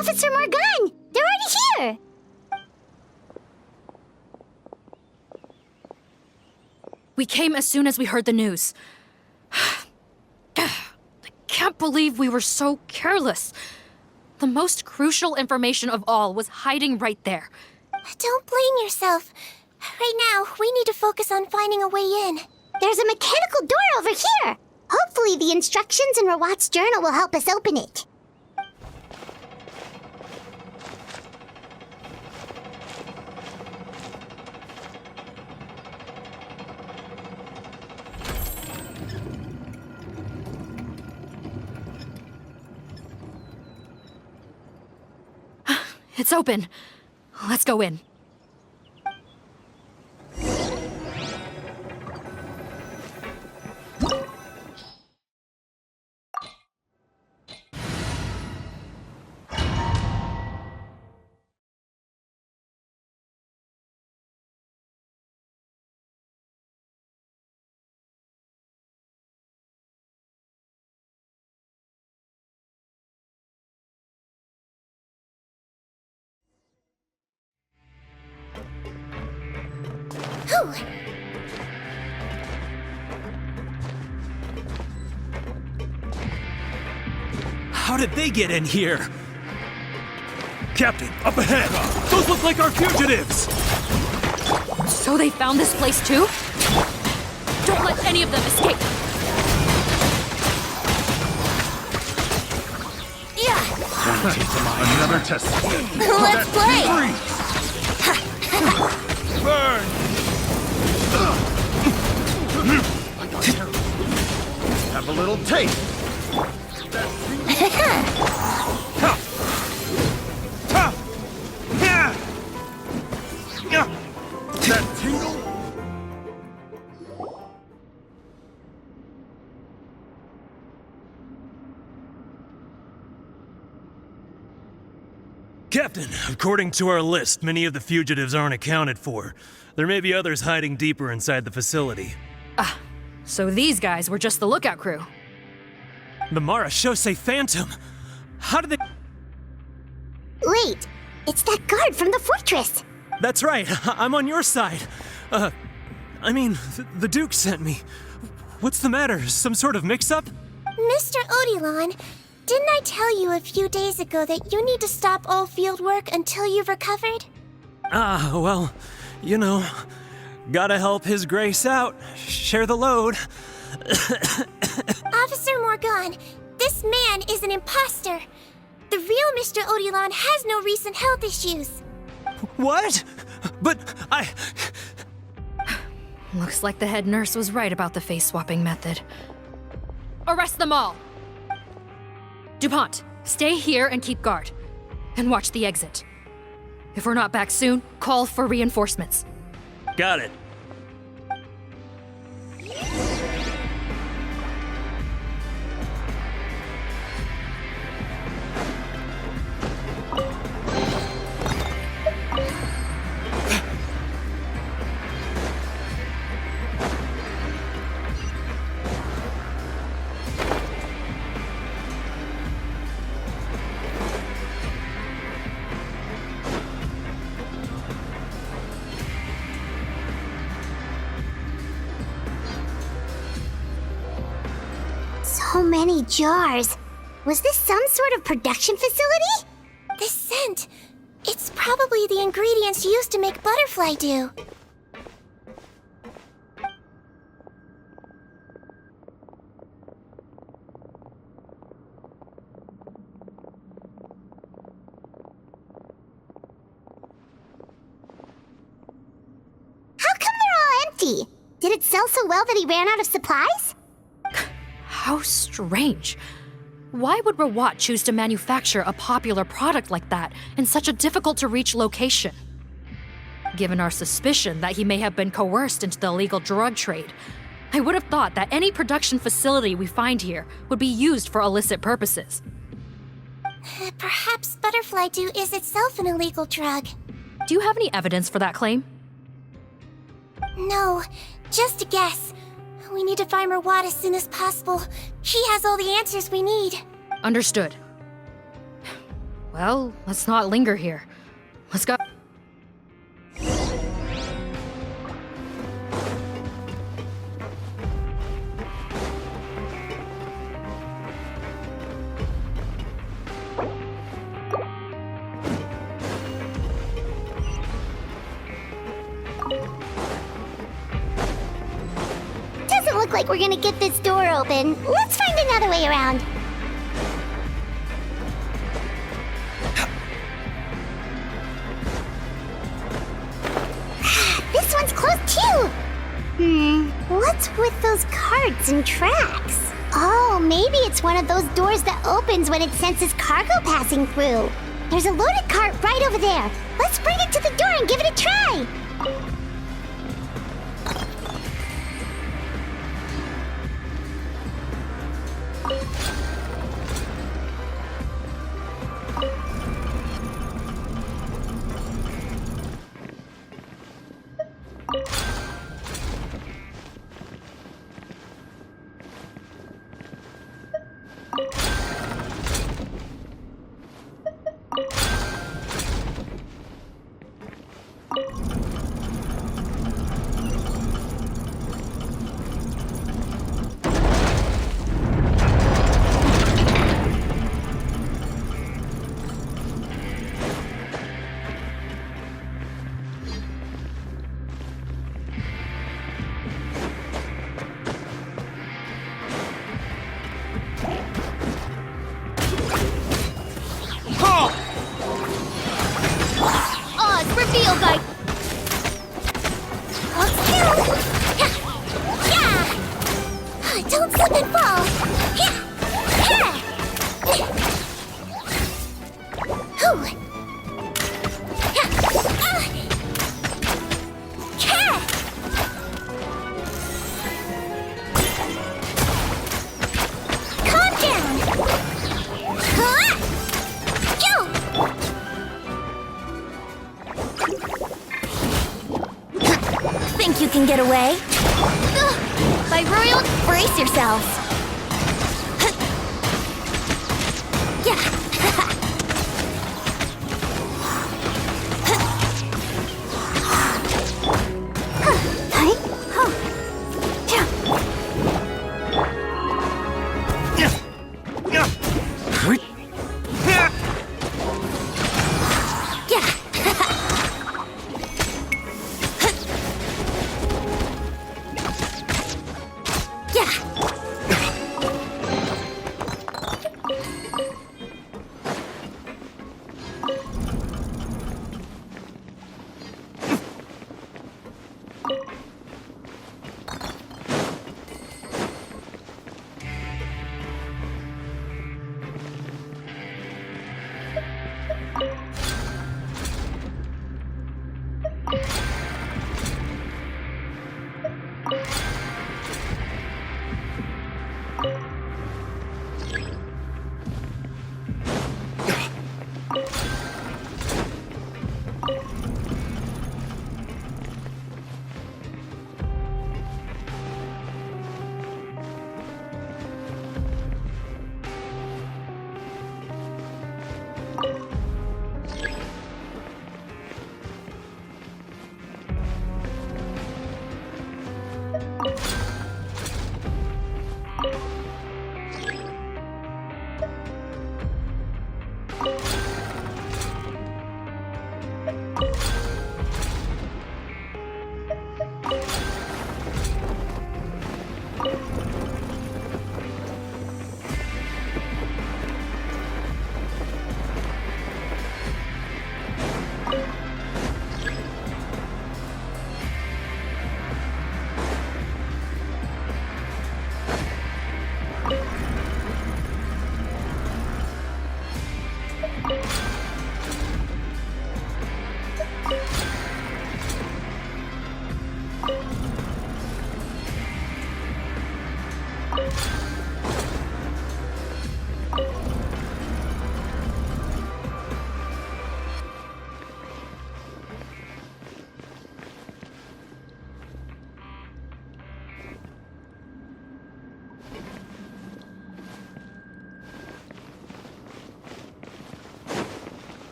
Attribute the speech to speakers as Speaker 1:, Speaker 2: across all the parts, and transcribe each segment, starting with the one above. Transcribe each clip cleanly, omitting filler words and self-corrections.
Speaker 1: Officer Morgan! They're already here!
Speaker 2: We came as soon as we heard the news. I can't believe we were so careless. The most crucial information of all was hiding right there.
Speaker 1: Don't blame yourself. Right now, we need to focus on finding a way in. There's a mechanical door over here! Hopefully the instructions in Rawat's journal will help us open it.
Speaker 2: It's open. Let's go in.
Speaker 1: Whew.
Speaker 3: How did they get in here? Captain, up ahead! Those look like our fugitives!
Speaker 2: So they found this place too? Don't let any of them escape!
Speaker 1: Yeah!
Speaker 4: Another test.
Speaker 1: Let's play!
Speaker 4: Burn! Have a little taste. That tingle?
Speaker 3: Captain, according to our list, many of the fugitives aren't accounted for. There may be others hiding deeper inside the facility.
Speaker 2: So these guys were just the lookout crew.
Speaker 3: The Marachose Phantom! How did they...
Speaker 1: Wait, it's that guard from the fortress!
Speaker 3: That's right, I'm on your side. The Duke sent me. What's the matter? Some sort of mix-up?
Speaker 1: Mr. Odilon, didn't I tell you a few days ago that you need to stop all field work until you've recovered?
Speaker 3: Well, you know, gotta help His Grace out. Share the load.
Speaker 1: Officer Morgan, this man is an imposter. The real Mr. Odilon has no recent health issues.
Speaker 3: What? But
Speaker 2: Looks like the head nurse was right about the face-swapping method. Arrest them all! DuPont, stay here and keep guard. And watch the exit. If we're not back soon, call for reinforcements.
Speaker 3: Got it.
Speaker 1: So many jars. Was this some sort of production facility? This scent. It's probably the ingredients used to make butterfly dew. How come they're all empty? Did it sell so well that he ran out of supplies?
Speaker 2: How strange. Why would Rawat choose to manufacture a popular product like that in such a difficult-to-reach location? Given our suspicion that he may have been coerced into the illegal drug trade, I would have thought that any production facility we find here would be used for illicit purposes.
Speaker 1: Perhaps butterfly dew is itself an illegal drug.
Speaker 2: Do you have any evidence for that claim?
Speaker 1: No, just a guess. We need to find Rawat as soon as possible. He has all the answers we need.
Speaker 2: Understood. Well, let's not linger here. Let's go.
Speaker 1: Doesn't look like we're gonna get this door open. Let's find another way around. This one's closed too. What's with those carts and tracks? Oh, maybe it's one of those doors that opens when it senses cargo passing through. There's a loaded cart right over there. Let's bring it to the door and give it a try. Don't slip and fall! Calm down! Think you can get away? By Royal, brace yourselves.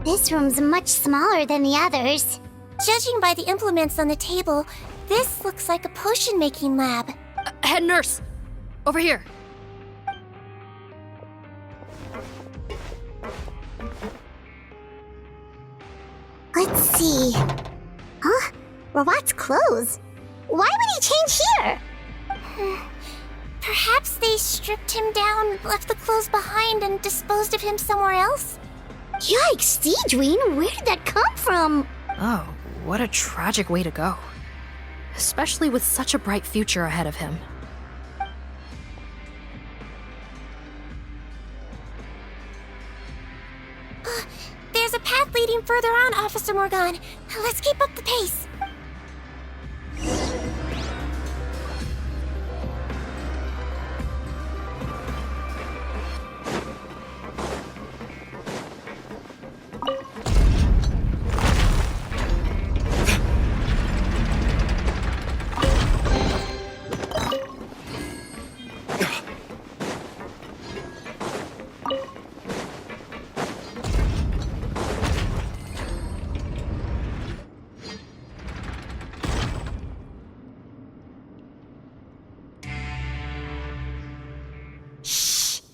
Speaker 1: This room's much smaller than the others. Judging by the implements on the table, this looks like a potion-making lab.
Speaker 2: Head nurse! Over here.
Speaker 1: Let's see. Huh? Rawat's clothes? Why would he change here? Perhaps they stripped him down, left the clothes behind, and disposed of him somewhere else? Yikes, Deedween, where did that come from?
Speaker 2: Oh, what a tragic way to go. Especially with such a bright future ahead of him.
Speaker 1: There's a path leading further on, Officer Morgan. Let's keep up the pace.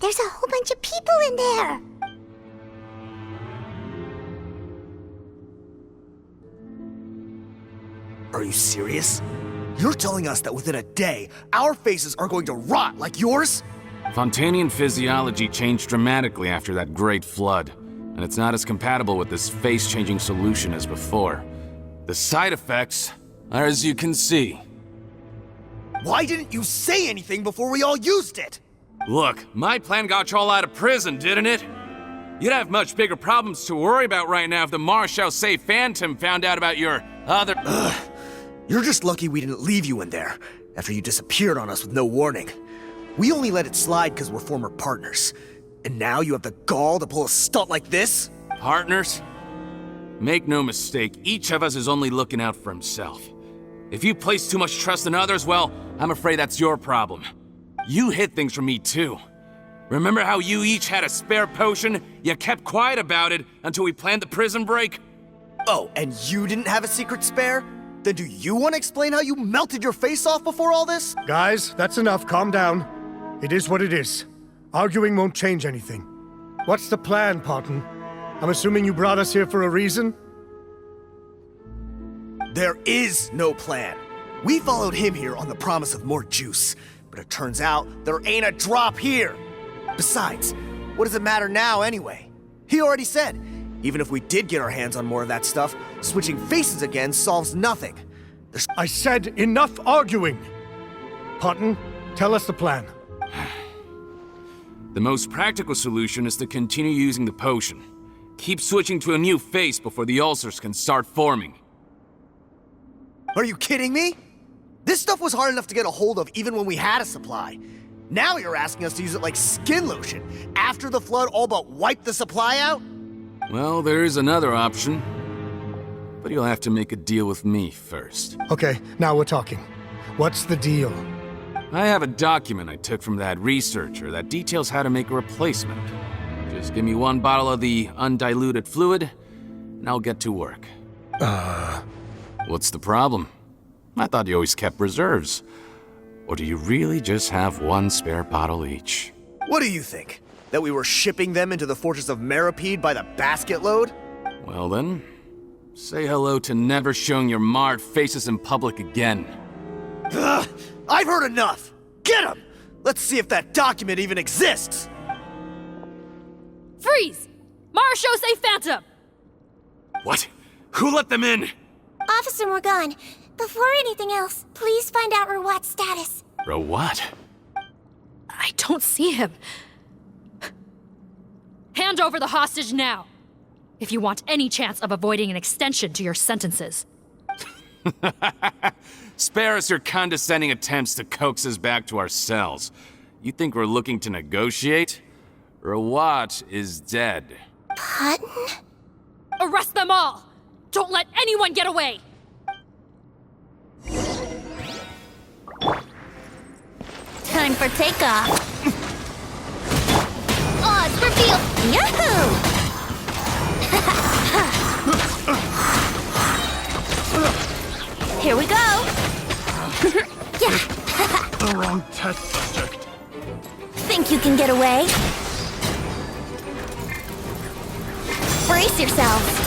Speaker 1: There's a whole bunch of people in there!
Speaker 5: Are you serious? You're telling us that within a day, our faces are going to rot like yours?
Speaker 6: Fontainian physiology changed dramatically after that great flood, and it's not as compatible with this face-changing solution as before. The side effects are as you can see.
Speaker 5: Why didn't you say anything before we all used it?
Speaker 6: Look, my plan got you all out of prison, didn't it? You'd have much bigger problems to worry about right now if the Marshal say Phantom found out about your other...
Speaker 5: You're just lucky we didn't leave you in there, after you disappeared on us with no warning. We only let it slide because we're former partners. And now you have the gall to pull a stunt like this?
Speaker 6: Partners? Make no mistake, each of us is only looking out for himself. If you place too much trust in others, well, I'm afraid that's your problem. You hid things from me too. Remember how you each had a spare potion? You kept quiet about it until we planned the prison break?
Speaker 5: Oh, and you didn't have a secret spare? Then do you want to explain how you melted your face off before all this?
Speaker 7: Guys, that's enough. Calm down. It is what it is. Arguing won't change anything. What's the plan, Parton? I'm assuming you brought us here for a reason?
Speaker 5: There is no plan. We followed him here on the promise of more juice, but it turns out there ain't a drop here. Besides, what does it matter now anyway? He already said, even if we did get our hands on more of that stuff, switching faces again solves nothing.
Speaker 7: I said enough arguing! Parton, tell us the plan.
Speaker 6: The most practical solution is to continue using the potion. Keep switching to a new face before the ulcers can start forming.
Speaker 5: Are you kidding me? This stuff was hard enough to get a hold of even when we had a supply. Now you're asking us to use it like skin lotion, after the flood all but wiped the supply out?
Speaker 6: Well, there is another option. But you'll have to make a deal with me first.
Speaker 7: Okay, now we're talking. What's the deal?
Speaker 6: I have a document I took from that researcher that details how to make a replacement. Just give me one bottle of the undiluted fluid, and I'll get to work. What's the problem? I thought you always kept reserves. Or do you really just have one spare bottle each?
Speaker 5: What do you think? That we were shipping them into the fortress of Meripede by the basket load?
Speaker 6: Well then, say hello to never showing your marred faces in public again.
Speaker 5: Ugh, I've heard enough! Get him! Let's see if that document even exists!
Speaker 2: Freeze! Marshal say Phantom!
Speaker 6: What? Who let them in?
Speaker 1: Officer Morgan, before anything else, please find out Rawat's status.
Speaker 6: What?
Speaker 2: I don't see him. Hand over the hostage now, if you want any chance of avoiding an extension to your sentences.
Speaker 6: Spare us your condescending attempts to coax us back to our cells. You think we're looking to negotiate? Rawat is dead.
Speaker 1: Parton?
Speaker 2: Arrest them all! Don't let anyone get away!
Speaker 1: Time for takeoff. Odds reveal. Yahoo!
Speaker 4: test subject.
Speaker 1: Think you can get away? Brace yourselves.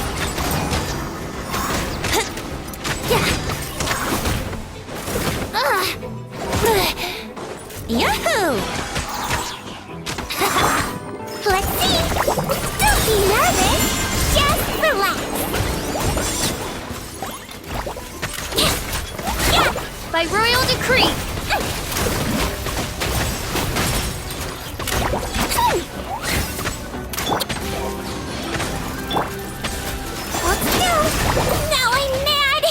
Speaker 1: Yahoo! Let's see. Don't be nervous. Just relax. By royal decree. Let's go. Now I'm mad.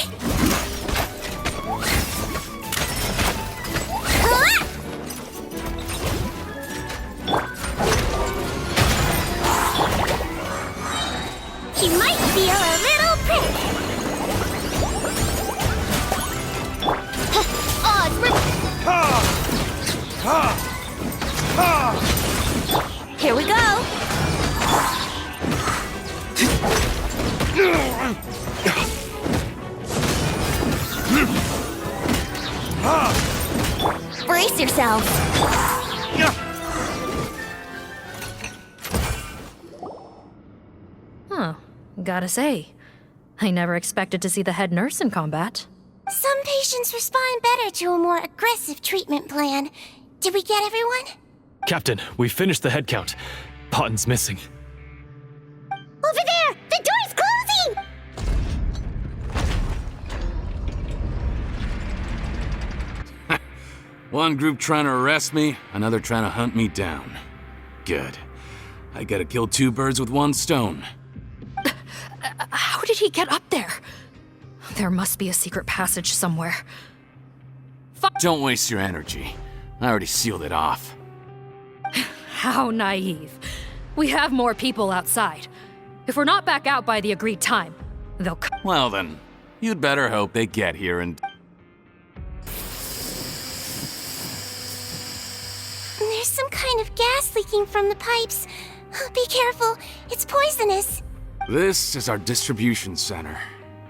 Speaker 1: He might feel a little prick. Here we go. Brace yourselves.
Speaker 2: Huh. Gotta say, I never expected to see the head nurse in combat.
Speaker 1: Some patients respond better to a more aggressive treatment plan. Did we get everyone?
Speaker 8: Captain, we finished the head count. Potten's missing.
Speaker 1: Over there! The door's closing!
Speaker 6: One group trying to arrest me, another trying to hunt me down. Good. I gotta kill two birds with one stone.
Speaker 2: How did he get up there? There must be a secret passage somewhere.
Speaker 6: Don't waste your energy. I already sealed it off.
Speaker 2: How naive. We have more people outside. If we're not back out by the agreed time, they'll come.
Speaker 6: Well then, you'd better hope they get here and...
Speaker 1: There's some kind of gas leaking from the pipes. Be careful, it's poisonous.
Speaker 6: This is our distribution center,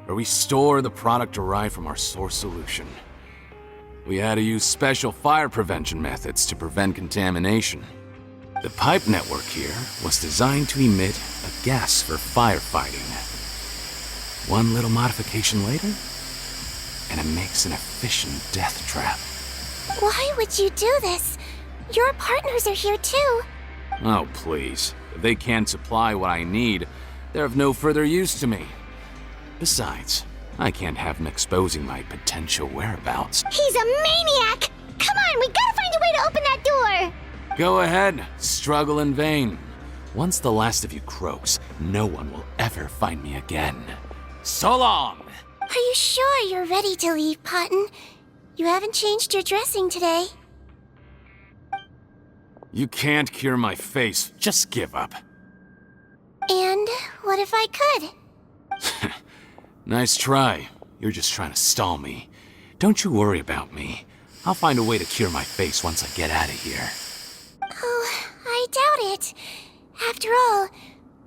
Speaker 6: where we store the product derived from our source solution. We had to use special fire prevention methods to prevent contamination. The pipe network here was designed to emit a gas for firefighting. One little modification later, and it makes an efficient death trap.
Speaker 1: Why would you do this? Your partners are here too.
Speaker 6: Oh, please. If they can't supply what I need, they're of no further use to me. Besides, I can't have them exposing my potential whereabouts.
Speaker 1: He's a maniac! Come on, we gotta find a way to open that door!
Speaker 6: Go ahead, struggle in vain. Once the last of you croaks, no one will ever find me again. So long!
Speaker 1: Are you sure you're ready to leave, Potten? You haven't changed your dressing today.
Speaker 6: You can't cure my face, just give up.
Speaker 1: And what if I could?
Speaker 6: Nice try. You're just trying to stall me. Don't you worry about me. I'll find a way to cure my face once I get out of here.
Speaker 1: Oh, I doubt it. After all,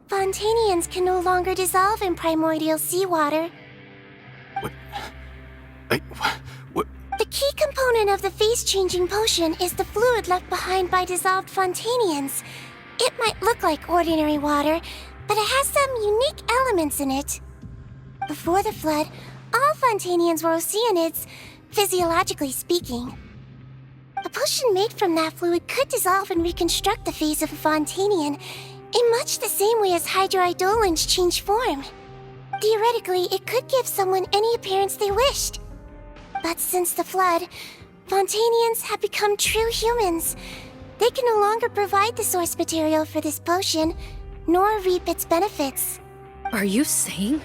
Speaker 1: Fontainians can no longer dissolve in primordial seawater.
Speaker 6: What? What?
Speaker 1: The key component of the face-changing potion is the fluid left behind by dissolved Fontainians. It might look like ordinary water, but it has some unique elements in it. Before the flood, all Fontainians were oceanids, physiologically speaking. A potion made from that fluid could dissolve and reconstruct the face of a Fontainian in much the same way as hydroidolins change form. Theoretically, it could give someone any appearance they wished. But since the flood, Fontainians have become true humans. They can no longer provide the source material for this potion, nor reap its benefits.
Speaker 2: Are you saying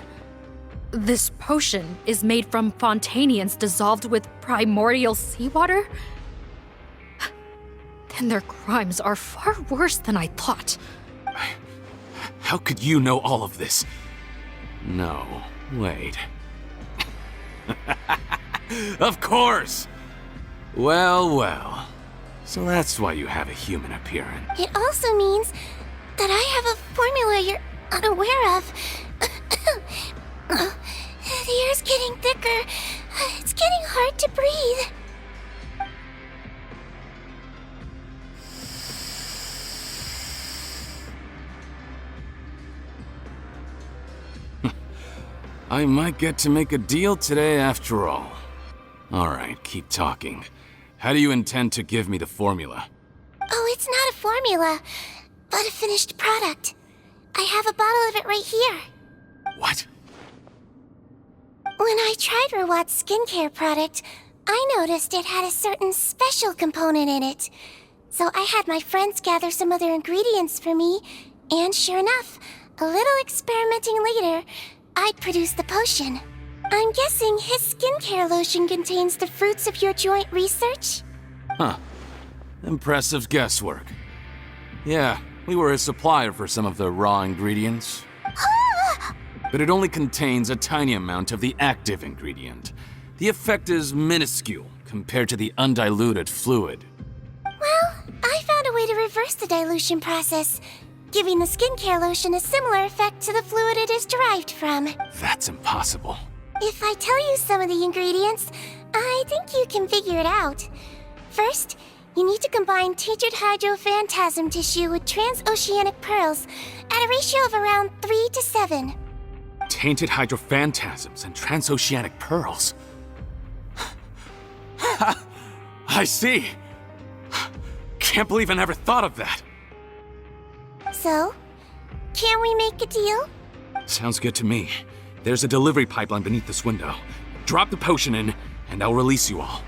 Speaker 2: this potion is made from Fontainians dissolved with primordial seawater? Then their crimes are far worse than I thought.
Speaker 6: How could you know all of this? No, wait. Of course! Well, well. So that's why you have a human appearance.
Speaker 1: It also means that I have a formula you're unaware of. The air's getting thicker. It's getting hard to breathe.
Speaker 6: I might get to make a deal today after all. Alright, keep talking. How do you intend to give me the formula?
Speaker 1: Oh, it's not a formula, but a finished product. I have a bottle of it right here.
Speaker 6: What?
Speaker 1: When I tried Rawat's skincare product, I noticed it had a certain special component in it. So I had my friends gather some other ingredients for me, and sure enough, a little experimenting later, I'd produced the potion. I'm guessing his skincare lotion contains the fruits of your joint research?
Speaker 6: Huh. Impressive guesswork. Yeah, we were a supplier for some of the raw ingredients. But it only contains a tiny amount of the active ingredient. The effect is minuscule compared to the undiluted fluid.
Speaker 1: Well, I found a way to reverse the dilution process, giving the skincare lotion a similar effect to the fluid it is derived from.
Speaker 6: That's impossible.
Speaker 1: If I tell you some of the ingredients, I think you can figure it out. First, you need to combine tainted hydrophantasm tissue with transoceanic pearls at a ratio of around 3 to 7.
Speaker 6: Tainted hydrophantasms and transoceanic pearls. I see. Can't believe I never thought of that.
Speaker 1: So, can we make a deal?
Speaker 6: Sounds good to me. There's a delivery pipeline beneath this window. Drop the potion in, and I'll release you all.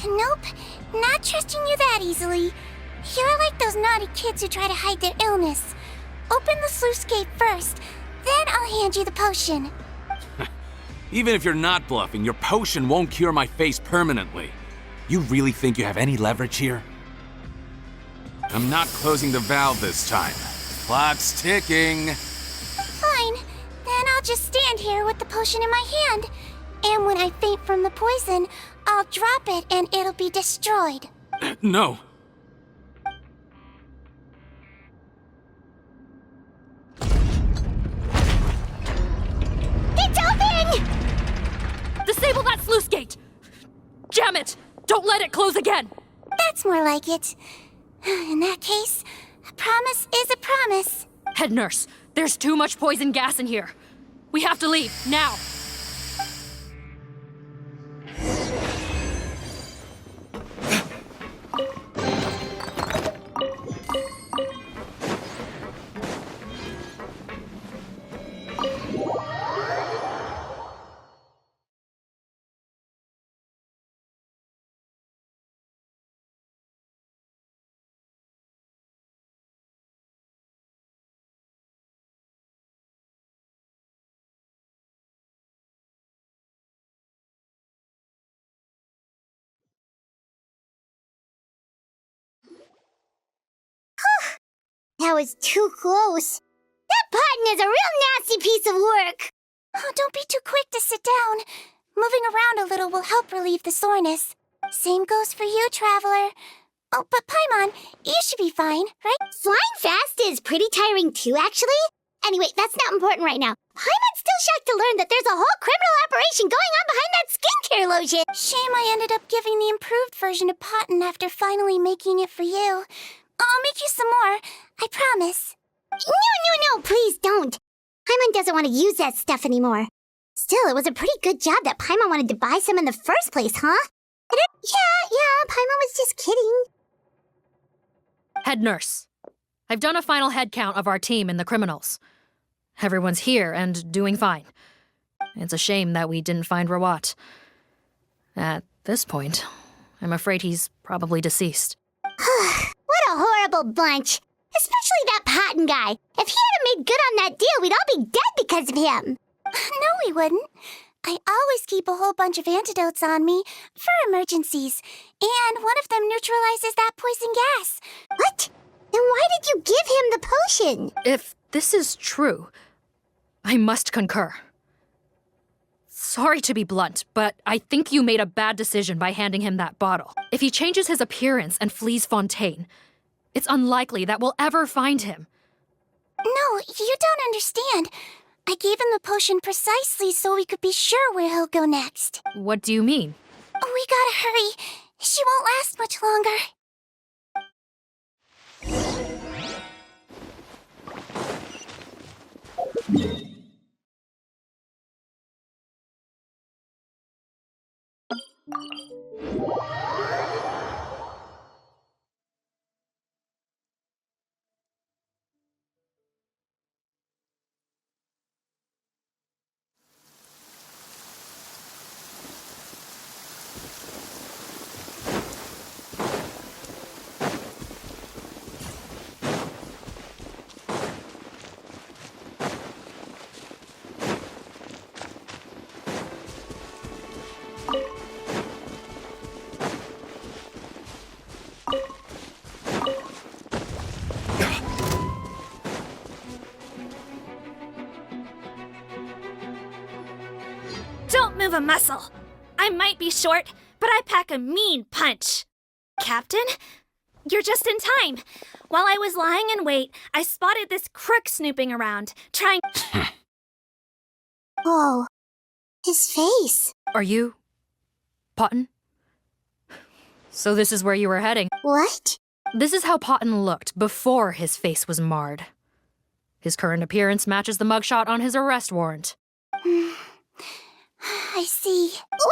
Speaker 1: Nope, not trusting you that easily. You're like those naughty kids who try to hide their illness. Open the sluice gate first, then I'll hand you the potion.
Speaker 6: Even if you're not bluffing, your potion won't cure my face permanently. You really think you have any leverage here? I'm not closing the valve this time. Clock's ticking.
Speaker 1: Fine, then I'll just stand here with the potion in my hand. And when I faint from the poison, I'll drop it and it'll be destroyed.
Speaker 6: No.
Speaker 1: It's open!
Speaker 2: Disable that sluice gate! Jam it! Don't let it close again!
Speaker 1: That's more like it. In that case, a promise is a promise.
Speaker 2: Head nurse, there's too much poison gas in here. We have to leave, now!
Speaker 1: That was too close. That button is a real nasty piece of work. Oh, don't be too quick to sit down. Moving around a little will help relieve the soreness. Same goes for you, Traveler. Oh, but Paimon, you should be fine, right? Flying fast is pretty tiring too, actually. Anyway, that's not important right now. Paimon's still shocked to learn that there's a whole criminal operation going on behind that skincare lotion. Shame I ended up giving the improved version to Paimon after finally making it for you. I'll make you some more, I promise. No, please don't. Paimon doesn't want to use that stuff anymore. Still, it was a pretty good job that Paimon wanted to buy some in the first place, huh? Yeah, Paimon was just kidding.
Speaker 2: Head nurse, I've done a final head count of our team and the criminals. Everyone's here and doing fine. It's a shame that we didn't find Rawat. At this point, I'm afraid he's probably deceased.
Speaker 1: What a horrible bunch. Especially that Patton guy. If he hadn't made good on that deal, we'd all be dead because of him. No, we wouldn't. I always keep a whole bunch of antidotes on me for emergencies. And one of them neutralizes that poison gas. What? Then why did you give him the potion?
Speaker 2: If this is true, I must concur. Sorry to be blunt, but I think you made a bad decision by handing him that bottle. If he changes his appearance and flees Fontaine, it's unlikely that we'll ever find him.
Speaker 1: No, you don't understand. I gave him the potion precisely so we could be sure where he'll go next.
Speaker 2: What do you mean?
Speaker 1: We gotta hurry. She won't last much longer.
Speaker 9: Don't move a muscle. I might be short, but I pack a mean punch. Captain, you're just in time. While I was lying in wait, I spotted this crook snooping around, trying...
Speaker 1: Oh, his face.
Speaker 2: Are you... Potton? So this is where you were heading.
Speaker 1: What?
Speaker 2: This is how Potton looked before his face was marred. His current appearance matches the mugshot on his arrest warrant.
Speaker 1: I see.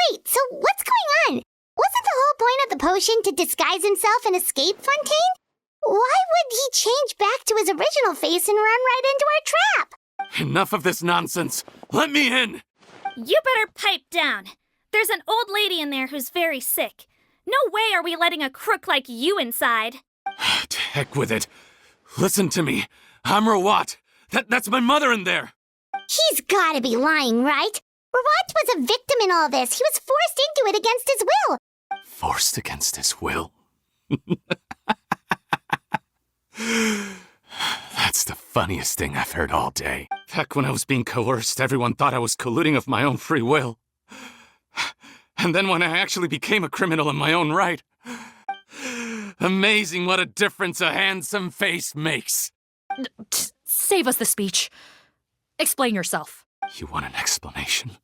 Speaker 1: Wait, so what's going on? Wasn't the whole point of the potion to disguise himself and escape Fontaine? Why would he change back to his original face and run right into our trap?
Speaker 6: Enough of this nonsense! Let me in!
Speaker 9: You better pipe down. There's an old lady in there who's very sick. No way are we letting a crook like you inside.
Speaker 6: To heck with it. Listen to me. I'm Rawat. That's my mother in there.
Speaker 1: He's gotta be lying, right? Rawat was a victim in all this. He was forced into it against his will.
Speaker 6: Forced against his will? That's the funniest thing I've heard all day. Back when I was being coerced, everyone thought I was colluding of my own free will. And then when I actually became a criminal in my own right, amazing what a difference a handsome face makes.
Speaker 2: Save us the speech. Explain yourself.
Speaker 6: You want an explanation?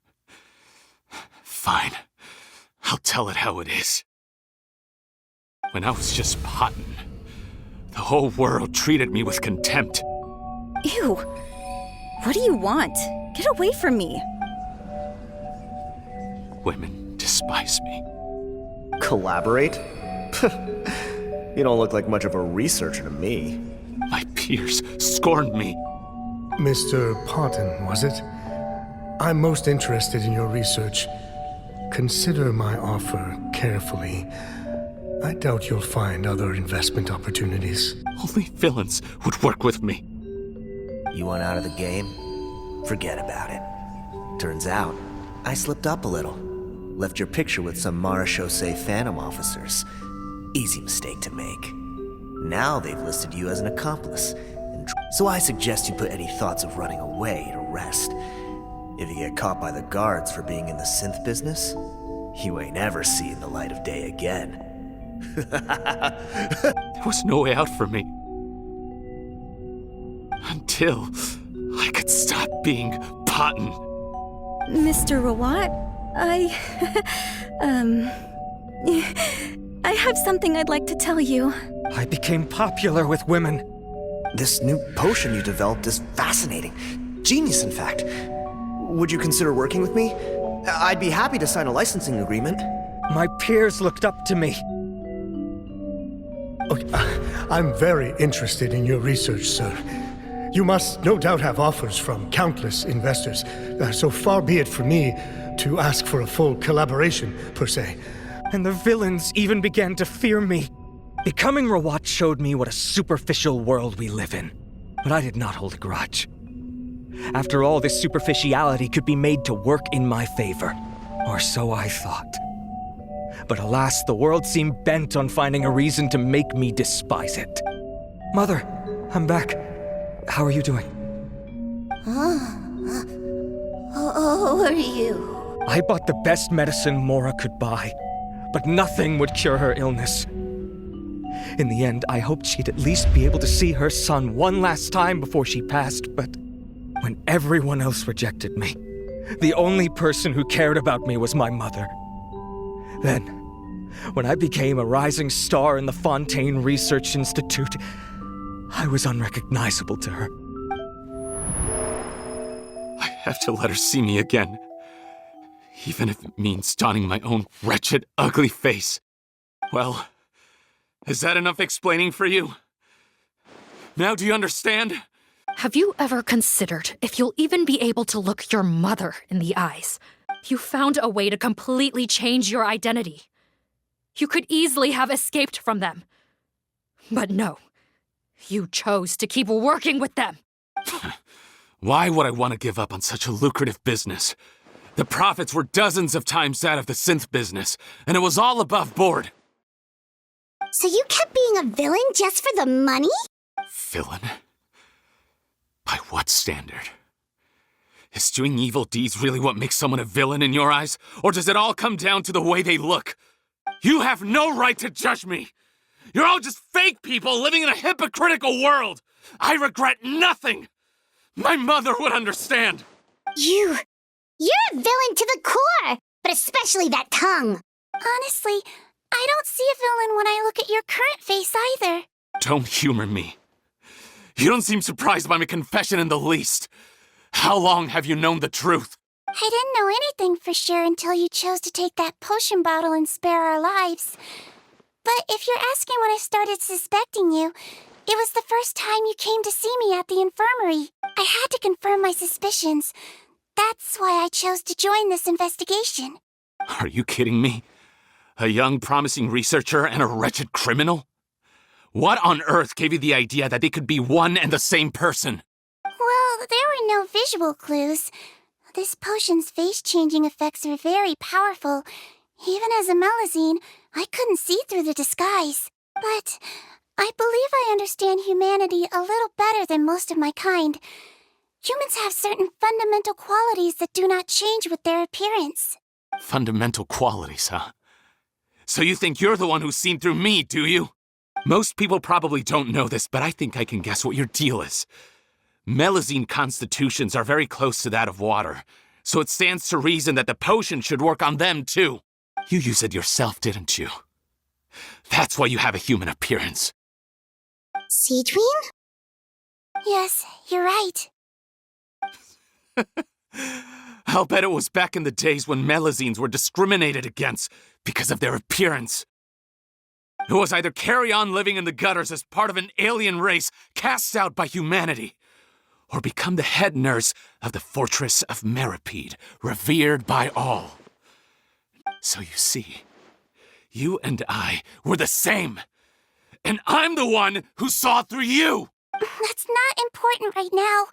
Speaker 6: Fine. I'll tell it how it is. When I was just Potton, the whole world treated me with contempt.
Speaker 10: Ew. What do you want? Get away from me.
Speaker 6: Women despise me.
Speaker 5: Collaborate? You don't look like much of a researcher to me.
Speaker 6: My peers scorned me.
Speaker 7: Mr. Potton, was it? I'm most interested in your research. Consider my offer carefully. I doubt you'll find other investment opportunities.
Speaker 6: Only villains would work with me.
Speaker 5: You want out of the game? Forget about it. Turns out, I slipped up a little. Left your picture with some Marechaussee Phantom officers. Easy mistake to make. Now they've listed you as an accomplice. So I suggest you put any thoughts of running away to rest. If you get caught by the guards for being in the synth business, you ain't ever seeing the light of day again.
Speaker 6: There was no way out for me. Until I could stop being Potton.
Speaker 10: Mr. Rawat, I have something I'd like to tell you.
Speaker 11: I became popular with women.
Speaker 5: This new potion you developed is fascinating. Genius, in fact. Would you consider working with me? I'd be happy to sign a licensing agreement.
Speaker 11: My peers looked up to me.
Speaker 7: Okay, I'm very interested in your research, sir. You must no doubt have offers from countless investors. So far be it from me to ask for a full collaboration, per se.
Speaker 11: And the villains even began to fear me. Becoming Rawat showed me what a superficial world we live in. But I did not hold a grudge. After all, this superficiality could be made to work in my favor. Or so I thought. But alas, the world seemed bent on finding a reason to make me despise it. Mother, I'm back. How are you doing?
Speaker 1: Who are you?
Speaker 11: I bought the best medicine Mora could buy, but nothing would cure her illness. In the end, I hoped she'd at least be able to see her son one last time before she passed, but when everyone else rejected me, the only person who cared about me was my mother. Then, when I became a rising star in the Fontaine Research Institute, I was unrecognizable to her.
Speaker 6: have to let her see me again. Even if it means donning my own wretched, ugly face. Well, is that enough explaining for you? Now do you understand?
Speaker 2: Have you ever considered if you'll even be able to look your mother in the eyes? You found a way to completely change your identity. You could easily have escaped from them. But no, you chose to keep working with them.
Speaker 6: Why would I want to give up on such a lucrative business? The profits were dozens of times that of the synth business, and it was all above board.
Speaker 1: So you kept being a villain just for the money?
Speaker 6: Villain? By what standard? Is doing evil deeds really what makes someone a villain in your eyes? Or does it all come down to the way they look? You have no right to judge me! You're all just fake people living in a hypocritical world! I regret nothing! My mother would understand!
Speaker 1: You're a villain to the core, but especially that tongue.
Speaker 9: Honestly, I don't see a villain when I look at your current face either.
Speaker 6: Don't humor me. You don't seem surprised by my confession in the least. How long have you known the truth?
Speaker 9: I didn't know anything for sure until you chose to take that potion bottle and spare our lives. But if you're asking when I started suspecting you, it was the first time you came to see me at the infirmary. I had to confirm my suspicions. That's why I chose to join this investigation.
Speaker 6: Are you kidding me? A young, promising researcher and a wretched criminal? What on earth gave you the idea that they could be one and the same person?
Speaker 9: Well, there were no visual clues. This potion's face-changing effects are very powerful. Even as a Melusine, I couldn't see through the disguise. But I believe I understand humanity a little better than most of my kind. Humans have certain fundamental qualities that do not change with their appearance.
Speaker 6: Fundamental qualities, huh? So you think you're the one who's seen through me, do you? Most people probably don't know this, but I think I can guess what your deal is. Melusine constitutions are very close to that of water, so it stands to reason that the potion should work on them too. You used it yourself, didn't you? That's why you have a human appearance.
Speaker 1: Seedween?
Speaker 9: Yes, you're right.
Speaker 6: I'll bet it was back in the days when Melusines were discriminated against because of their appearance. It was either carry on living in the gutters as part of an alien race cast out by humanity, or become the head nurse of the fortress of Meripede, revered by all. So you see, you and I were the same. And I'm the one who saw through you!
Speaker 9: That's not important right now.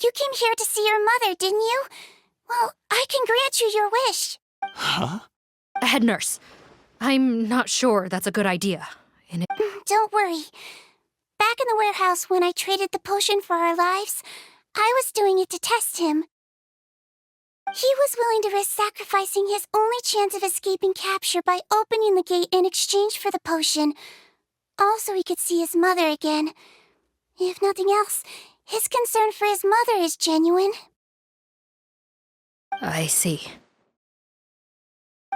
Speaker 9: You came here to see your mother, didn't you? Well, I can grant you your wish.
Speaker 6: Huh?
Speaker 2: Head nurse, I'm not sure that's a good idea.
Speaker 9: Don't worry. Back in the warehouse when I traded the potion for our lives, I was doing it to test him. He was willing to risk sacrificing his only chance of escaping capture by opening the gate in exchange for the potion. Also, he could see his mother again. If nothing else, his concern for his mother is genuine.
Speaker 2: I see.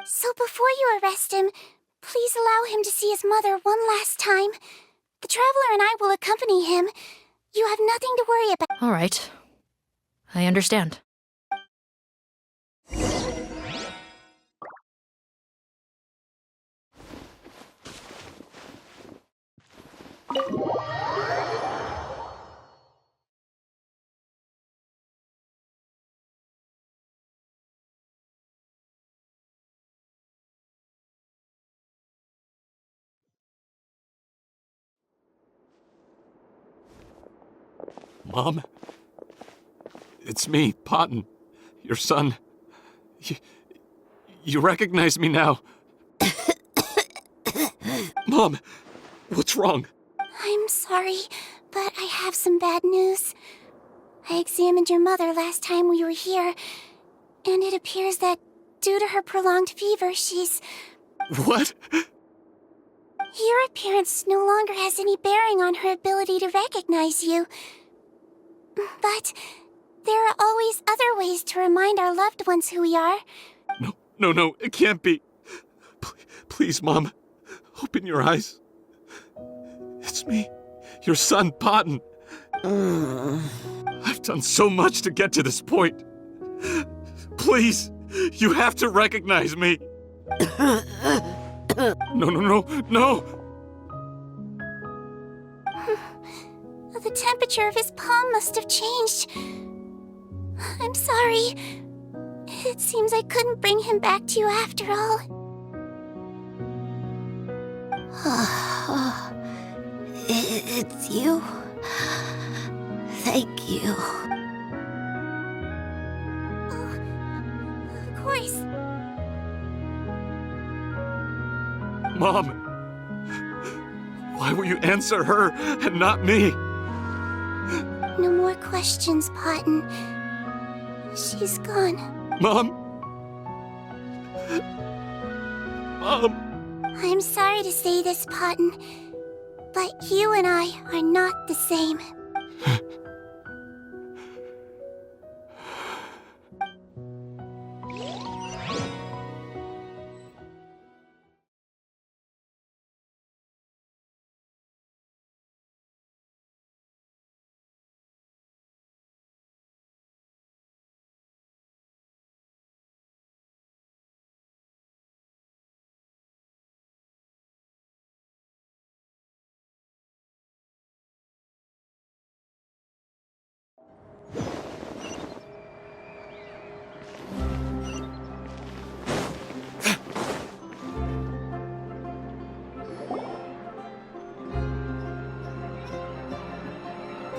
Speaker 9: So before you arrest him, please allow him to see his mother one last time. The Traveler and I will accompany him. You have nothing to worry about.
Speaker 2: All right. I understand.
Speaker 6: Mom? It's me, Fontaine, your son. You recognize me now. Mom, what's wrong?
Speaker 9: I'm sorry, but I have some bad news. I examined your mother last time we were here, and it appears that due to her prolonged fever, she's...
Speaker 6: What?
Speaker 9: Your appearance no longer has any bearing on her ability to recognize you. But there are always other ways to remind our loved ones who we are.
Speaker 6: No, it can't be. Please, Mom, open your eyes. It's me, your son, Fontaine. I've done so much to get to this point. Please, you have to recognize me. No.
Speaker 1: The temperature of his palm must have changed. I'm sorry. It seems I couldn't bring him back to you after all. It's you? Thank you. Of course.
Speaker 6: Mom, why will you answer her and not me?
Speaker 1: No more questions, Potton. She's gone.
Speaker 6: Mom? Mom?
Speaker 1: I'm sorry to say this, Potton, but you and I are not the same.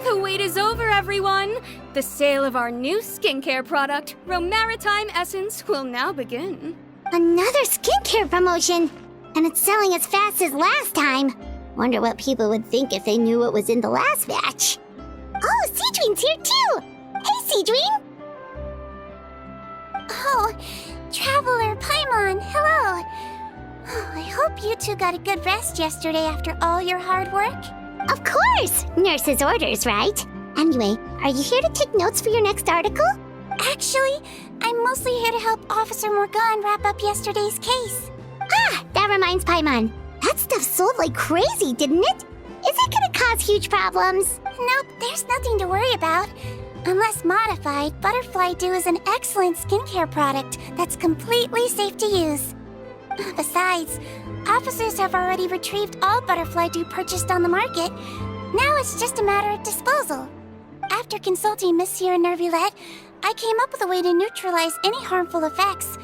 Speaker 12: The wait is over, everyone! The sale of our new skincare product, Romaritime Essence, will now begin.
Speaker 1: Another skincare promotion! And it's selling as fast as last time. Wonder what people would think if they knew what was in the last batch. Oh, Seedween's here too! Hey, Seedween! Oh, Traveler Paimon, hello! Oh, I hope you two got a good rest yesterday after all your hard work. Of course! Nurse's orders, right? Anyway, are you here to take notes for your next article? Actually, I'm mostly here to help Officer Morgan wrap up yesterday's case. Ah, that reminds Paimon. That stuff sold like crazy, didn't it? Is it gonna cause huge problems? Nope, there's nothing to worry about. Unless modified, Butterfly Dew is an excellent skincare product that's completely safe to use. Besides, officers have already retrieved all Butterfly Dew purchased on the market. Now it's just a matter of disposal. After consulting Monsieur Nervulette, I came up with a way to neutralize any harmful effects,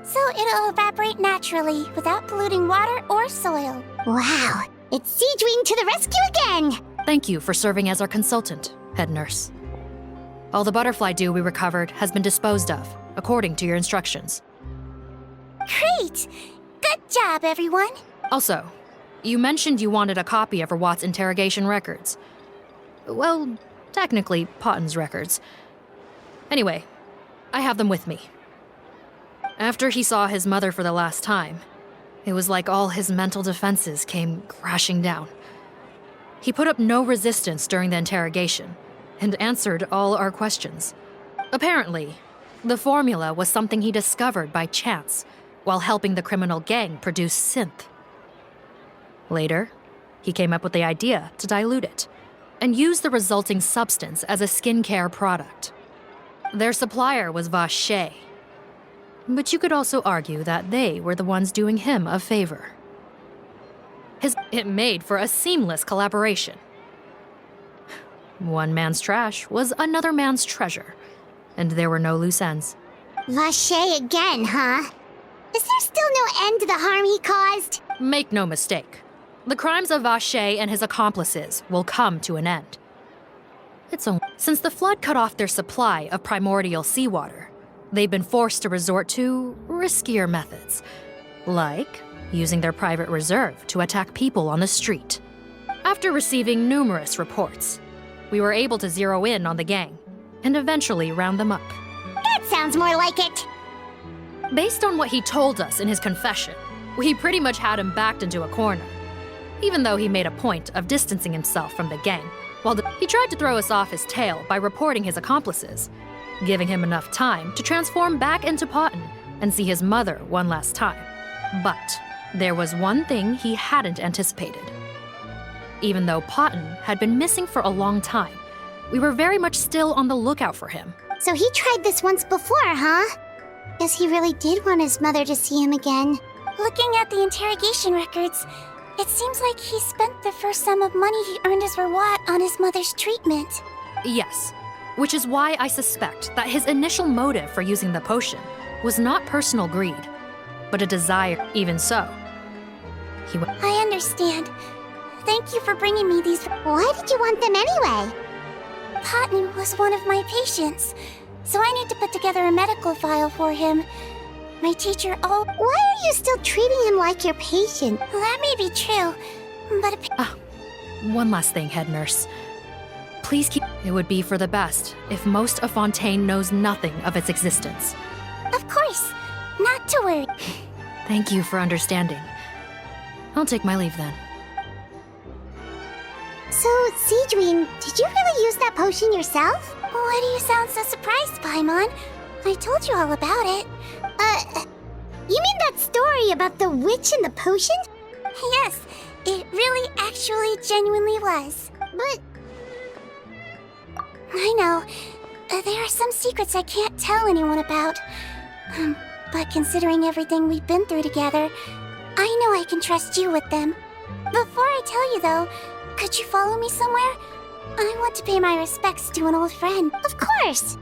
Speaker 1: so it'll evaporate naturally without polluting water or soil. Wow, it's Seedween to the rescue again!
Speaker 2: Thank you for serving as our consultant, head nurse. All the butterfly dew we recovered has been disposed of, according to your instructions.
Speaker 1: Great! Good job, everyone!
Speaker 2: Also, you mentioned you wanted a copy of Rawat's interrogation records. Well, technically, Potton's records. Anyway, I have them with me. After he saw his mother for the last time, it was like all his mental defenses came crashing down. He put up no resistance during the interrogation, and answered all our questions. Apparently, the formula was something he discovered by chance while helping the criminal gang produce synth. Later, he came up with the idea to dilute it and use the resulting substance as a skincare product. Their supplier was Vache, but you could also argue that they were the ones doing him a favor. It made for a seamless collaboration. One man's trash was another man's treasure, and there were no loose ends.
Speaker 1: Vache again, huh? Is there still no end to the harm he caused?
Speaker 2: Make no mistake. The crimes of Vache and his accomplices will come to an end. Since the flood cut off their supply of primordial seawater, they've been forced to resort to riskier methods, like using their private reserve to attack people on the street. After receiving numerous reports, we were able to zero in on the gang and eventually round them up.
Speaker 1: That sounds more like it.
Speaker 2: Based on what he told us in his confession, we pretty much had him backed into a corner, even though he made a point of distancing himself from the gang. He tried to throw us off his tail by reporting his accomplices, giving him enough time to transform back into Potton and see his mother one last time. But there was one thing he hadn't anticipated. Even though Potton had been missing for a long time, we were very much still on the lookout for him.
Speaker 1: So he tried this once before, huh? Guess he really did want his mother to see him again.
Speaker 9: Looking at the interrogation records, it seems like he spent the first sum of money he earned as reward on his mother's treatment.
Speaker 2: Yes, which is why I suspect that his initial motive for using the potion was not personal greed, but a desire. Even so,
Speaker 9: I understand. Thank you for bringing me these.
Speaker 1: Why did you want them anyway?
Speaker 9: Fontaine was one of my patients, so I need to put together a medical file for him. My teacher, Why
Speaker 1: are you still treating him like your patient?
Speaker 9: That may be true, but
Speaker 2: one last thing, head nurse. Please keep. It would be for the best if most of Fontaine knows nothing of its existence.
Speaker 9: Of course, not to worry.
Speaker 2: Thank you for understanding. I'll take my leave then.
Speaker 1: So, Sigewinne, did you really use that potion yourself?
Speaker 9: Why do you sound so surprised, Paimon? I told you all about it.
Speaker 1: You mean that story about the witch and the potion?
Speaker 9: Yes, it really actually genuinely was.
Speaker 1: But...
Speaker 9: I know. There are some secrets I can't tell anyone about. But considering everything we've been through together, I know I can trust you with them. Before I tell you though, could you follow me somewhere? I want to pay my respects to an old friend.
Speaker 1: Of course!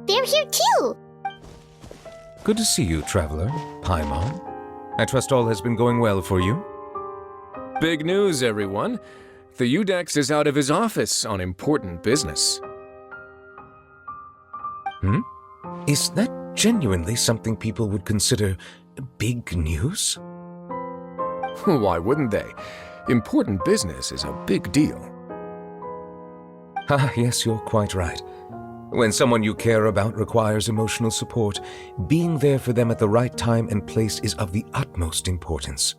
Speaker 1: They're here too!
Speaker 13: Good to see you, Traveler. Paimon. I trust all has been going well for you?
Speaker 8: Big news, everyone. The Udex is out of his office on important business.
Speaker 13: Is that genuinely something people would consider big news?
Speaker 8: Why wouldn't they? Important business is a big deal.
Speaker 13: Ah, yes, you're quite right. When someone you care about requires emotional support, being there for them at the right time and place is of the utmost importance.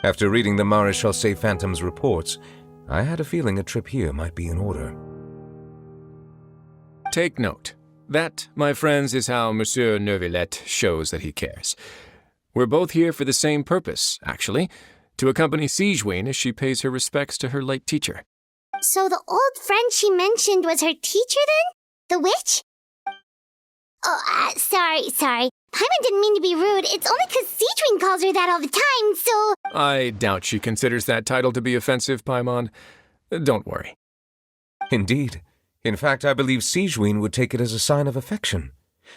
Speaker 13: After reading the Maréchal Say Phantom's reports, I had a feeling a trip here might be in order.
Speaker 8: Take note. That, my friends, is how Monsieur Neuvillette shows that he cares. We're both here for the same purpose, actually, to accompany Sigewinne as she pays her respects to her late teacher.
Speaker 1: So the old friend she mentioned was her teacher then? The witch? Oh, sorry. Paimon didn't mean to be rude. It's only because Sigewinne calls her that all the time, so...
Speaker 8: I doubt she considers that title to be offensive, Paimon. Don't worry.
Speaker 13: Indeed. In fact, I believe Sigewinne would take it as a sign of affection.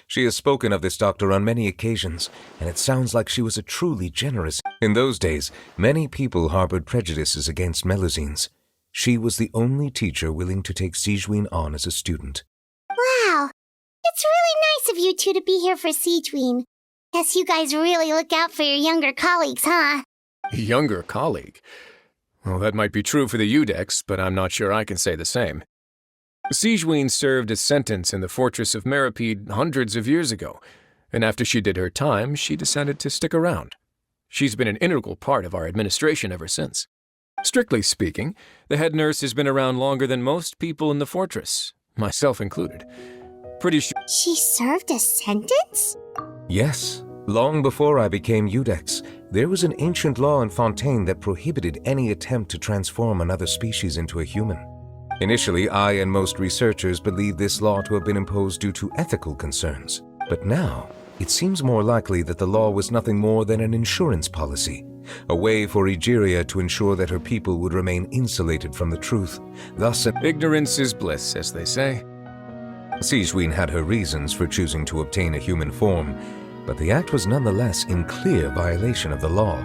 Speaker 13: She has spoken of this doctor on many occasions, and it sounds like she was a truly generous... In those days, many people harbored prejudices against Melusines. She was the only teacher willing to take Sigewinne on as a student.
Speaker 1: Wow. It's really nice of you two to be here for Sigewinne. Guess you guys really look out for your younger colleagues, huh?
Speaker 8: Younger colleague? Well, that might be true for the Udex, but I'm not sure I can say the same. Sigewinne served a sentence in the fortress of Meripede hundreds of years ago, and after she did her time, she decided to stick around. She's been an integral part of our administration ever since. Strictly speaking, the head nurse has been around longer than most people in the fortress, myself included. Pretty sure...
Speaker 1: She served a sentence?
Speaker 13: Yes. Long before I became Udex, there was an ancient law in Fontaine that prohibited any attempt to transform another species into a human. Initially, I and most researchers believed this law to have been imposed due to ethical concerns. But now, it seems more likely that the law was nothing more than an insurance policy, a way for Egeria to ensure that her people would remain insulated from the truth. Thus,
Speaker 8: ignorance is bliss, as they say.
Speaker 13: Sigewinne had her reasons for choosing to obtain a human form, but the act was nonetheless in clear violation of the law.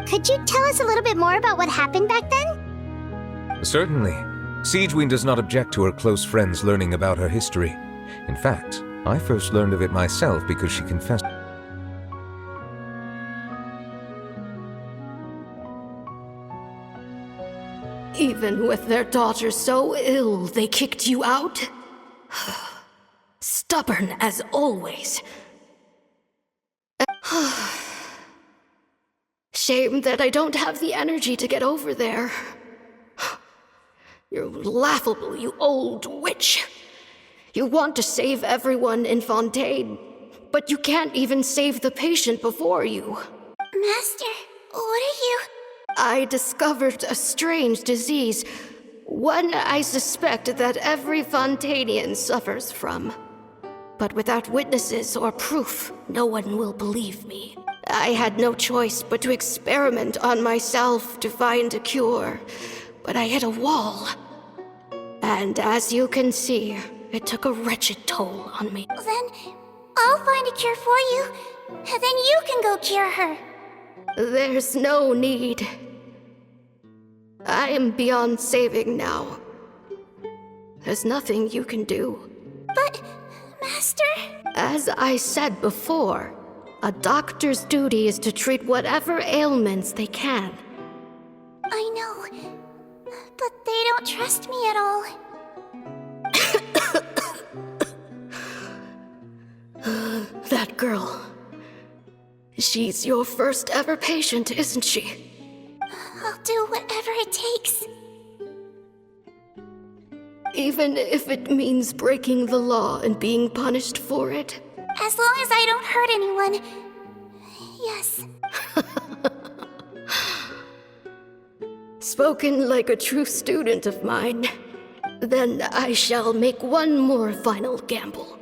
Speaker 1: Could you tell us a little bit more about what happened back then?
Speaker 13: Certainly. Siegeween does not object to her close friends learning about her history. In fact, I first learned of it myself because she confessed.
Speaker 14: Even with their daughter so ill, they kicked you out? Stubborn as always. Shame that I don't have the energy to get over there. You're laughable, you old witch. You want to save everyone in Fontaine, but you can't even save the patient before you.
Speaker 1: Master, what are you...
Speaker 14: I discovered a strange disease, one I suspect that every Fontainian suffers from. But without witnesses or proof, no one will believe me. I had no choice but to experiment on myself to find a cure, but I hit a wall. And as you can see, it took a wretched toll on me.
Speaker 1: Then I'll find a cure for you, and then you can go cure her.
Speaker 14: There's no need. I am beyond saving now. There's nothing you can do.
Speaker 1: But, Master...
Speaker 14: As I said before, a doctor's duty is to treat whatever ailments they can.
Speaker 1: I know, but they don't trust me at all.
Speaker 14: That girl. She's your first ever patient, isn't she?
Speaker 1: I'll do whatever it takes.
Speaker 14: Even if it means breaking the law and being punished for it?
Speaker 1: As long as I don't hurt anyone. Yes.
Speaker 14: Spoken like a true student of mine. Then I shall make one more final gamble.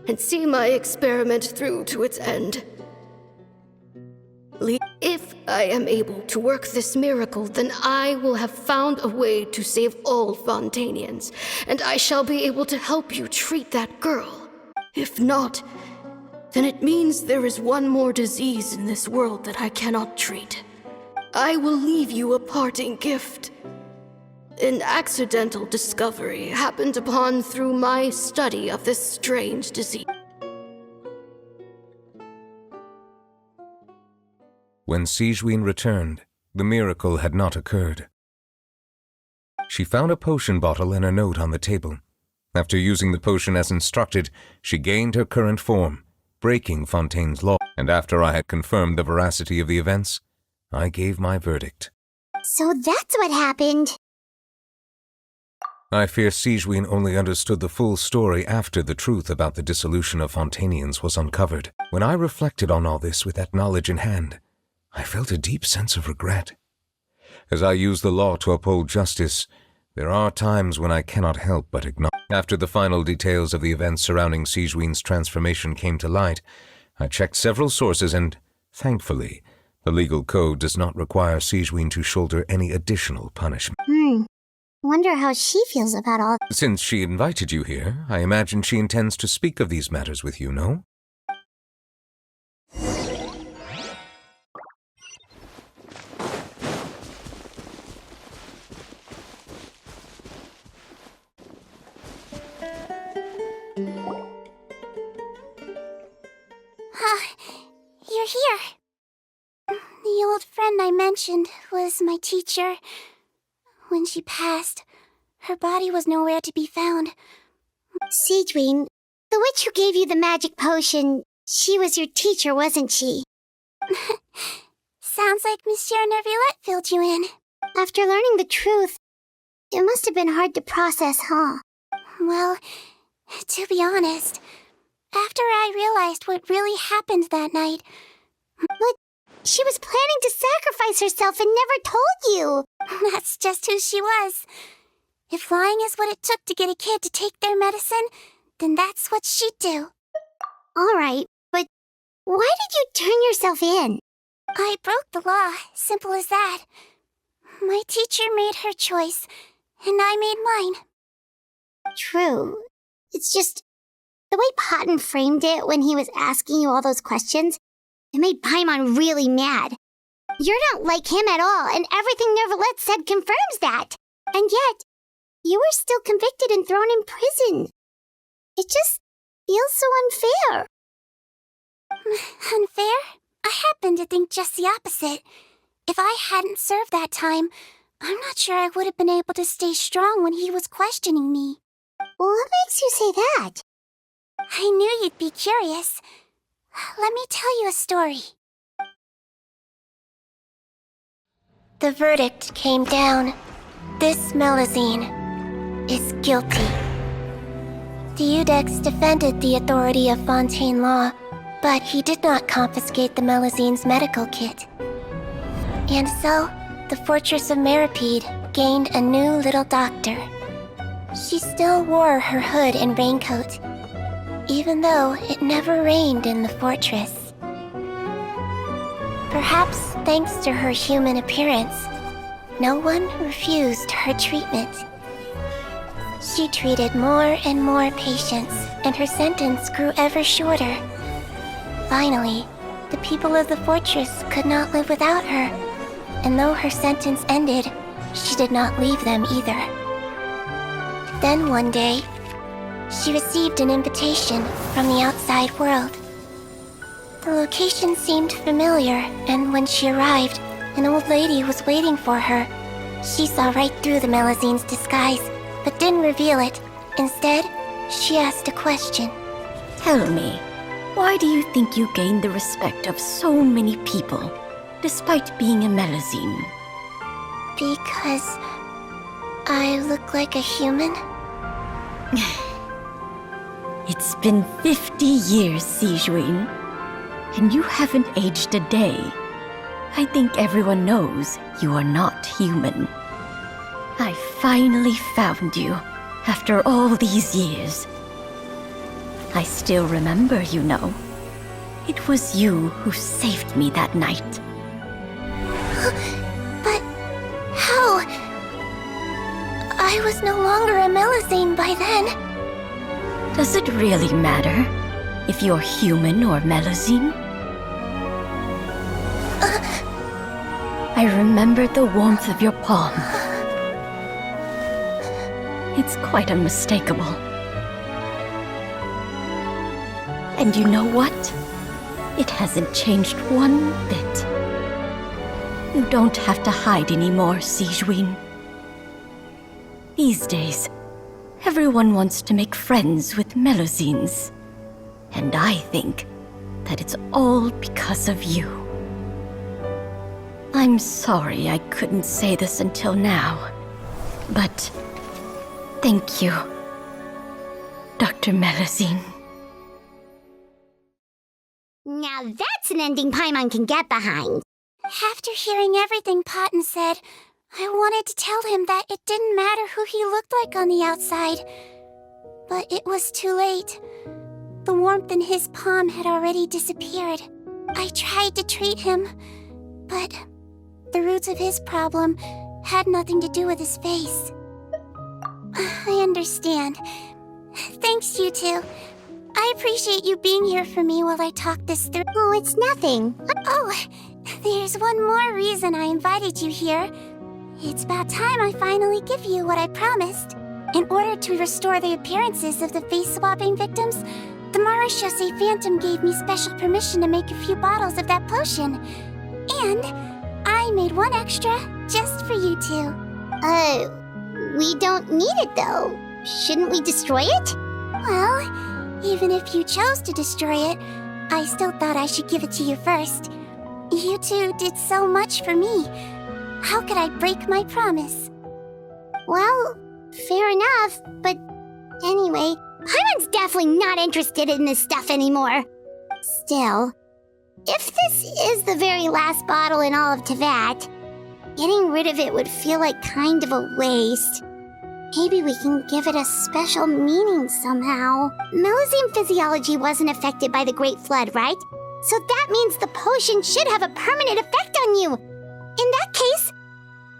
Speaker 14: And see my experiment through to its end. If I am able to work this miracle, then I will have found a way to save all Fontainians, and I shall be able to help you treat that girl. If not, then it means there is one more disease in this world that I cannot treat. I will leave you a parting gift. An accidental discovery happened upon through my study of this strange disease.
Speaker 13: When Siegeween returned, the miracle had not occurred. She found a potion bottle and a note on the table. After using the potion as instructed, she gained her current form, breaking Fontaine's law. And after I had confirmed the veracity of the events, I gave my verdict.
Speaker 1: So that's what happened.
Speaker 13: I fear Siegeween only understood the full story after the truth about the dissolution of Fontainians was uncovered. When I reflected on all this with that knowledge in hand, I felt a deep sense of regret. As I use the law to uphold justice, there are times when I cannot help but acknowledge. After the final details of the events surrounding Siegeween's transformation came to light, I checked several sources and, thankfully, the legal code does not require Siegeween to shoulder any additional punishment.
Speaker 1: Wonder how she feels about all...
Speaker 13: Since she invited you here, I imagine she intends to speak of these matters with you, no?
Speaker 1: You're here. The old friend I mentioned was my teacher. When she passed, her body was nowhere to be found. Siegeween, the witch who gave you the magic potion, she was your teacher, wasn't she? Sounds like Monsieur Neuvillette filled you in. After learning the truth, it must have been hard to process, huh? Well, to be honest, after I realized what really happened that night... But she was planning to sacrifice herself and never told you! That's just who she was. If lying is what it took to get a kid to take their medicine, then that's what she'd do. Alright, but why did you turn yourself in? I broke the law, simple as that. My teacher made her choice, and I made mine. True. It's just... the way Paimon framed it when he was asking you all those questions, it made Paimon really mad. You're not like him at all, and everything Neverlet said confirms that. And yet, you were still convicted and thrown in prison. It just feels so unfair.
Speaker 15: Unfair? I happen to think just the opposite. If I hadn't served that time, I'm not sure I would have been able to stay strong when he was questioning me.
Speaker 1: What makes you say that?
Speaker 15: I knew you'd be curious. Let me tell you a story. The verdict came down. This Melusine is guilty. The Iudex defended the authority of Fontaine law, but he did not confiscate the Melusine's medical kit. And so, the Fortress of Meripede gained a new little doctor. She still wore her hood and raincoat, even though it never rained in the fortress. Perhaps thanks to her human appearance, no one refused her treatment. She treated more and more patients, and her sentence grew ever shorter. Finally, the people of the fortress could not live without her, and though her sentence ended, she did not leave them either. Then one day, she received an invitation from the outside world. The location seemed familiar, and when she arrived, an old lady was waiting for her. She saw right through the Melusine's disguise, but didn't reveal it. Instead, she asked a question.
Speaker 16: Tell me, why do you think you gained the respect of so many people, despite being a Melusine?
Speaker 15: Because I look like a human?
Speaker 16: It's been 50 years, Sigewinne, and you haven't aged a day. I think everyone knows you are not human. I finally found you, after all these years. I still remember, you know. It was you who saved me that night.
Speaker 15: But how? I was no longer a Melusine by then.
Speaker 16: Does it really matter if you're human or Melusine? I remember the warmth of your palm. It's quite unmistakable. And you know what? It hasn't changed one bit. You don't have to hide anymore, Sigewinne. These days, everyone wants to make friends with Melusines. And I think that it's all because of you. I'm sorry I couldn't say this until now, but thank you, Dr. Melusine.
Speaker 1: Now that's an ending Paimon can get behind.
Speaker 15: After hearing everything Potton said, I wanted to tell him that it didn't matter who he looked like on the outside. But it was too late. The warmth in his palm had already disappeared. I tried to treat him, but the roots of his problem had nothing to do with his face. I understand. Thanks, you two. I appreciate you being here for me while I talk this through.
Speaker 1: Oh, it's nothing.
Speaker 15: Oh, there's one more reason I invited you here. It's about time I finally give you what I promised. In order to restore the appearances of the face-swapping victims, the Marechaussee Phantom gave me special permission to make a few bottles of that potion. And I made one extra just for you two.
Speaker 1: We don't need it though. Shouldn't we destroy it?
Speaker 15: Well, even if you chose to destroy it, I still thought I should give it to you first. You two did so much for me. How could I break my promise?
Speaker 1: Well, fair enough, but anyway, Paimon's definitely not interested in this stuff anymore. Still, if this is the very last bottle in all of Teyvat, getting rid of it would feel like kind of a waste. Maybe we can give it a special meaning somehow. Melusine physiology wasn't affected by the Great Flood, right? So that means the potion should have a permanent effect on you. In that case,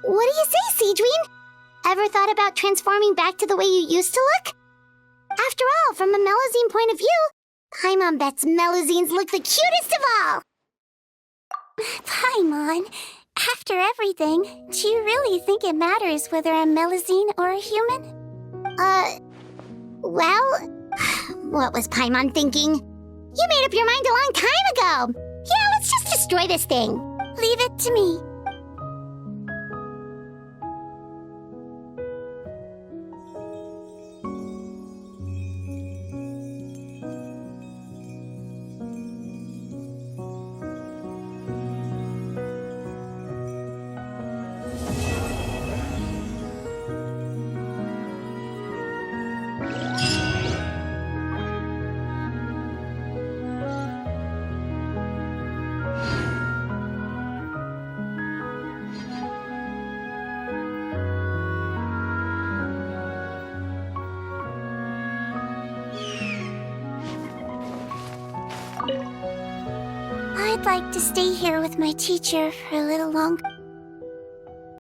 Speaker 1: what do you say, Sigewinne? Ever thought about transforming back to the way you used to look? After all, from a Melusine point of view, Paimon bets Melusines look the cutest of all.
Speaker 15: Paimon, after everything, do you really think it matters whether I'm Melusine or a human?
Speaker 1: Well, what was Paimon thinking? You made up your mind a long time ago. Yeah, let's just destroy this thing.
Speaker 15: Leave it to me. I'd like to stay here with my teacher for a little longer.